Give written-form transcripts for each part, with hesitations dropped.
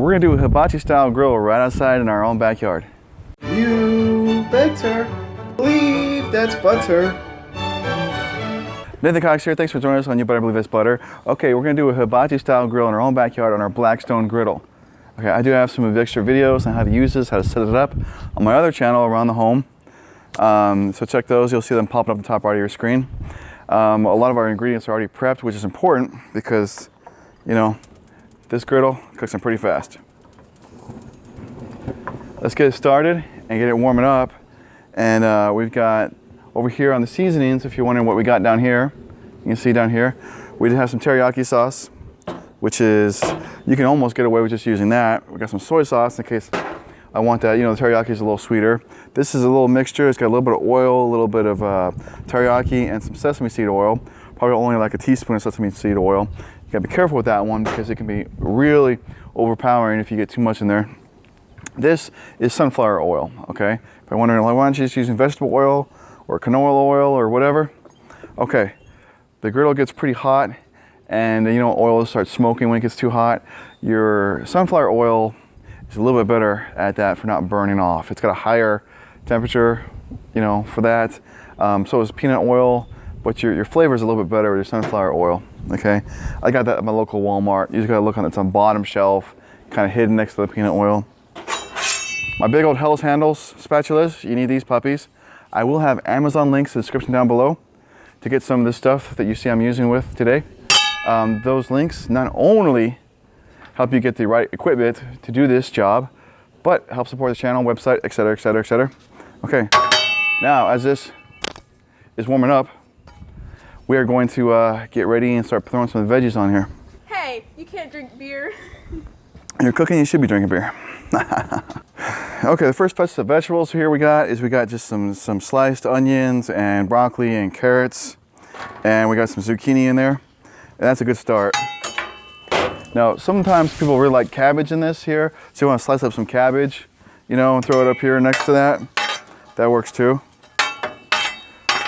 We're gonna do a hibachi style grill right outside in our own backyard. You better believe that's butter. Nathan Cox here, thanks for joining us on You Better Believe It's Butter. Okay, we're gonna do a hibachi style grill in our own backyard on our Blackstone Griddle. Okay, I do have some extra videos on how to use this, how to set it up on my other channel around the home. So check those, you'll see them popping up on the top right of your screen. A lot of our ingredients are already prepped, which is important because, you know, this griddle cooks them pretty fast. Let's get it started and get it warming up. And we've got over here on the seasonings, if you're wondering what we got down here, you can see down here, we have some teriyaki sauce, which is, you can almost get away with just using that. We got some soy sauce in case I want that, you know, the teriyaki is a little sweeter. This is a little mixture, it's got a little bit of oil, a little bit of teriyaki and some sesame seed oil, probably only like a teaspoon of sesame seed oil. You gotta be careful with that one because it can be really overpowering if you get too much in there. This is sunflower oil, okay? If you're wondering, why aren't you just using vegetable oil or canola oil or whatever? Okay, the griddle gets pretty hot and you know oil starts smoking when it gets too hot. Your sunflower oil is a little bit better at that for not burning off. It's got a higher temperature, you know, for that. So is peanut oil, but your flavor is a little bit better with your sunflower oil, okay? I got that at my local Walmart. You just gotta look on, it's on bottom shelf, kind of hidden next to the peanut oil. My big old Hell's Handles spatulas, you need these puppies. I will have Amazon links in the description down below to get some of this stuff that you see I'm using with today. Those links not only help you get the right equipment to do this job, but help support the channel, website, etc., etc., etc. Okay, now as this is warming up, we are going to get ready and start throwing some veggies on here. Hey, you can't drink beer. When you're cooking, you should be drinking beer. Okay, the first touch of vegetables here we got just some sliced onions and broccoli and carrots, and we got some zucchini in there, and that's a good start. Now, sometimes people really like cabbage in this here, so you want to slice up some cabbage, you know, and throw it up here next to that. That works too.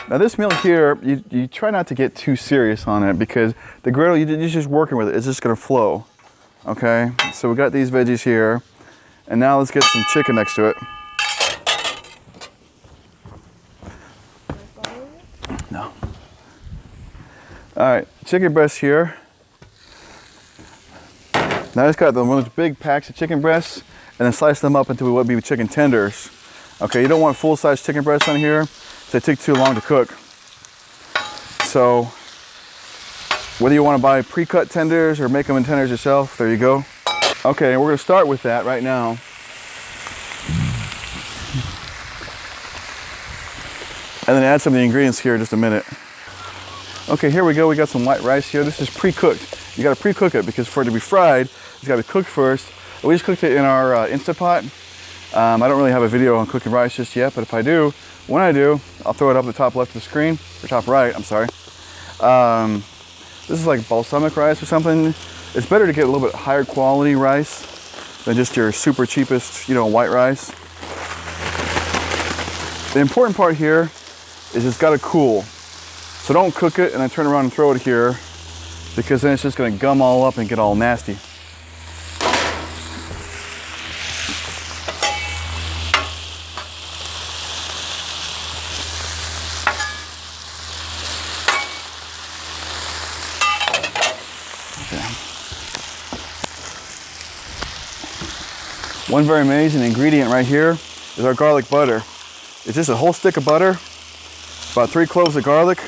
Now this meal here, you try not to get too serious on it because the griddle, you're just working with it. It's just gonna flow, okay? So we got these veggies here, and now let's get some chicken next to it. No. All right, chicken breasts here. Now I just got one of those big packs of chicken breasts and then slice them up into what would be chicken tenders. Okay, you don't want full-size chicken breasts on here, so they take too long to cook. So, whether you want to buy pre-cut tenders or make them in tenders yourself, there you go. Okay, we're gonna start with that right now. And then add some of the ingredients here in just a minute. Okay, here we go, we got some white rice here. This is pre-cooked. You gotta pre-cook it because for it to be fried, it's gotta be cooked first. We just cooked it in our Instapot. I don't really have a video on cooking rice just yet, but if I do, when I do, I'll throw it up the top left of the screen, or top right, I'm sorry. This is like balsamic rice or something. It's better to get a little bit higher quality rice than just your super cheapest, you know, white rice. The important part here is it's gotta cool. So don't cook it and then turn around and throw it here because then it's just gonna gum all up and get all nasty. One very amazing ingredient right here is our garlic butter. It's just a whole stick of butter, about 3 cloves of garlic,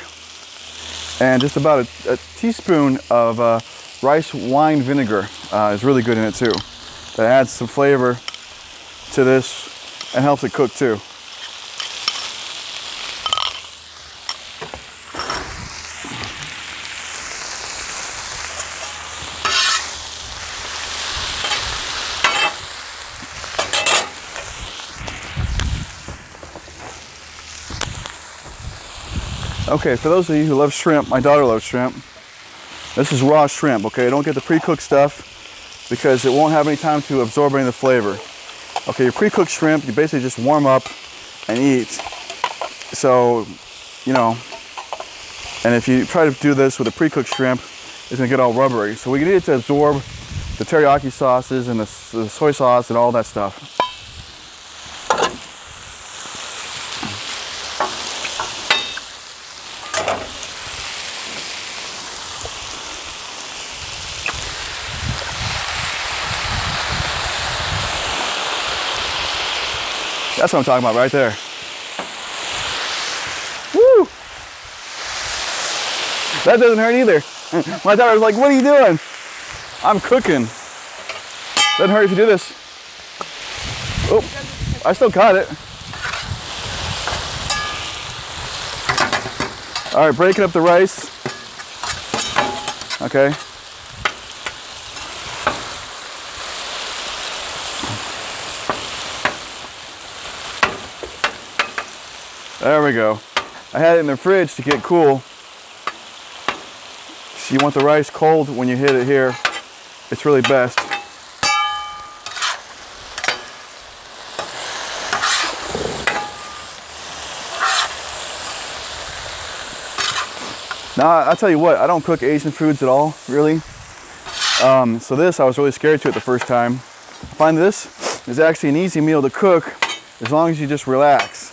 and just about a teaspoon of rice wine vinegar is really good in it too. That adds some flavor to this and helps it cook too. Okay, for those of you who love shrimp, my daughter loves shrimp. This is raw shrimp, okay? Don't get the pre-cooked stuff because it won't have any time to absorb any of the flavor. Okay, your pre-cooked shrimp, you basically just warm up and eat. So, you know, and if you try to do this with a pre-cooked shrimp, it's gonna get all rubbery. So we need it to absorb the teriyaki sauces and the soy sauce and all that stuff. That's what I'm talking about right there. Woo! That doesn't hurt either. My daughter was like, what are you doing? I'm cooking. Doesn't hurt if you do this. Oh, I still caught it. All right, breaking up the rice. Okay. There we go. I had it in the fridge to get cool. So you want the rice cold when you hit it here. It's really best. Now, I'll tell you what, I don't cook Asian foods at all, really. So this, I was really scared to it the first time. I find this is actually an easy meal to cook as long as you just relax.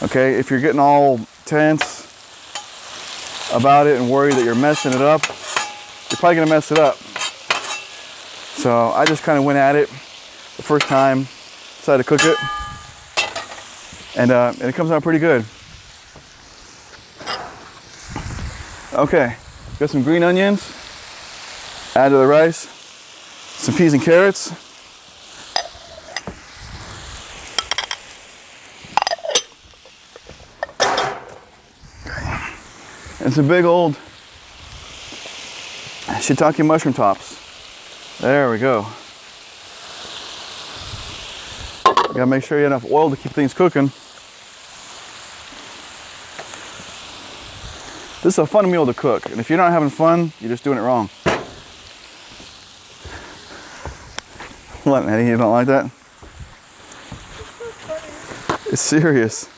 Okay, if you're getting all tense about it and worried that you're messing it up, you're probably gonna mess it up. So I just kind of went at it the first time, decided to cook it, and it comes out pretty good. Okay, got some green onions, add to the rice, some peas and carrots. And some big old shiitake mushroom tops. There we go. You gotta make sure you have enough oil to keep things cooking. This is a fun meal to cook, and if you're not having fun, you're just doing it wrong. What, Maddie, you don't like that? It's serious.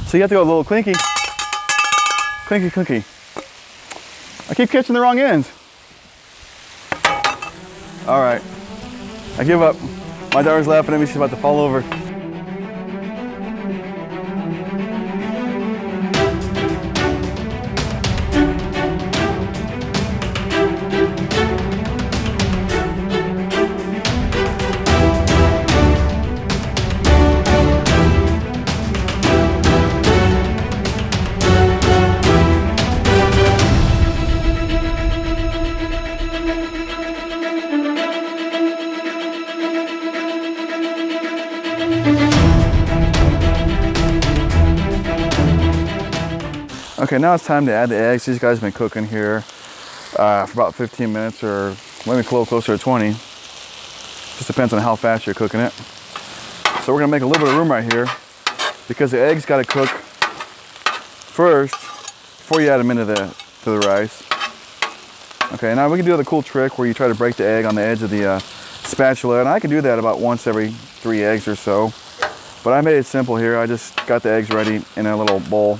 So you have to go a little clinky. Clinky, clinky. I keep catching the wrong ends. All right, I give up. My daughter's laughing at me, she's about to fall over. Okay, now it's time to add the eggs. These guys have been cooking here for about 15 minutes or maybe a little closer to 20. Just depends on how fast you're cooking it. So we're gonna make a little bit of room right here because the eggs gotta cook first before you add them into to the rice. Okay, now we can do the cool trick where you try to break the egg on the edge of the spatula, and I can do that about once every 3 eggs or so. But I made it simple here. I just got the eggs ready in a little bowl.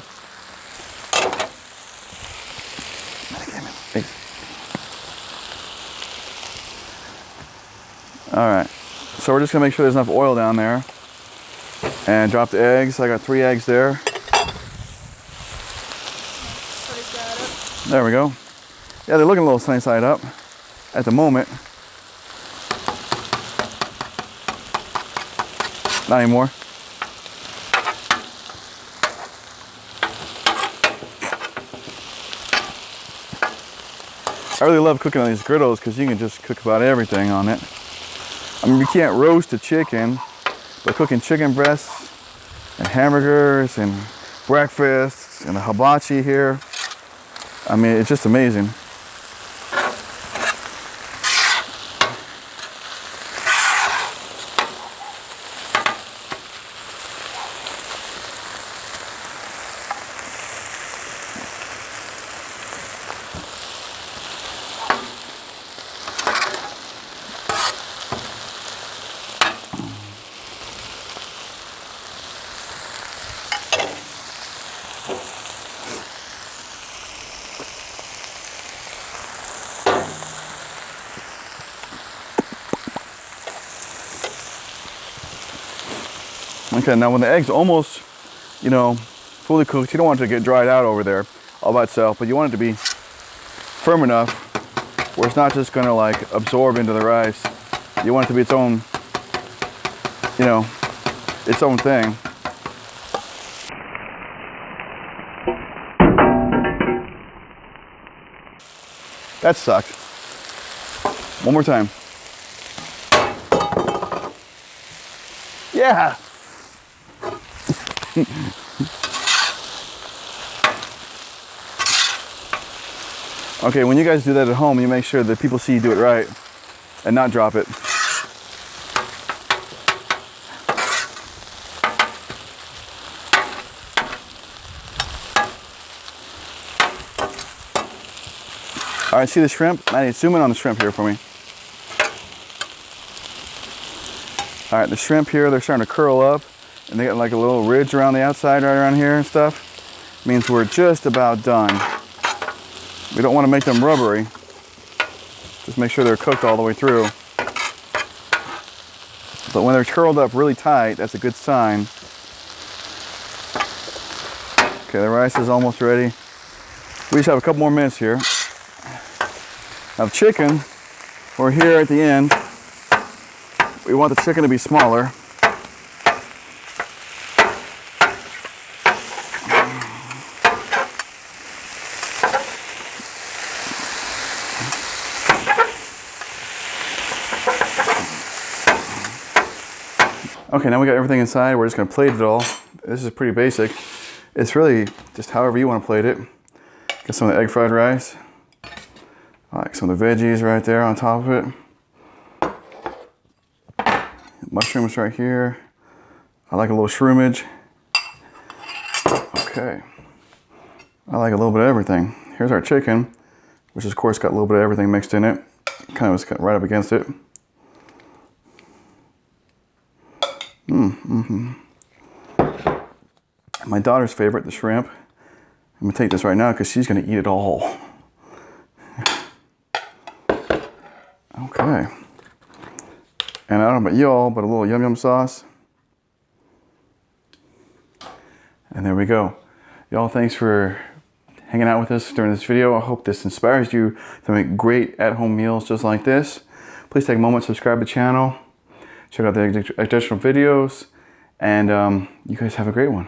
All right, so we're just gonna make sure there's enough oil down there and drop the eggs. I got 3 eggs there. There we go. Yeah, they're looking a little sunny side up at the moment. Not anymore. I really love cooking on these griddles because you can just cook about everything on it. I mean, you can't roast a chicken, but cooking chicken breasts and hamburgers and breakfasts and the hibachi here, I mean, it's just amazing. Okay, now when the egg's almost, you know, fully cooked, you don't want it to get dried out over there all by itself, but you want it to be firm enough where it's not just gonna like absorb into the rice. You want it to be its own, you know, its own thing. That sucked. One more time. Yeah. Okay, when you guys do that at home, you make sure that people see you do it right and not drop it. All right, see the shrimp? Maddie, zoom in on the shrimp here for me. All right, the shrimp here, they're starting to curl up and they got like a little ridge around the outside right around here and stuff. Means we're just about done. We don't want to make them rubbery. Just make sure they're cooked all the way through. But when they're curled up really tight, that's a good sign. Okay, the rice is almost ready. We just have a couple more minutes here. Now the chicken, we're here at the end. We want the chicken to be smaller. Okay, now we got everything inside. We're just gonna plate it all. This is pretty basic. It's really just however you want to plate it. Get some of the egg fried rice. I like some of the veggies right there on top of it. Mushrooms right here. I like a little shroomage. Okay. I like a little bit of everything. Here's our chicken, which of course got a little bit of everything mixed in it. Kind of was right up against it. My daughter's favorite, the shrimp. I'm gonna take this right now because she's gonna eat it all. Okay. And I don't know about y'all, but a little yum yum sauce. And there we go. Y'all, thanks for hanging out with us during this video. I hope this inspires you to make great at-home meals just like this. Please take a moment, subscribe to the channel, check out the additional videos, and you guys have a great one.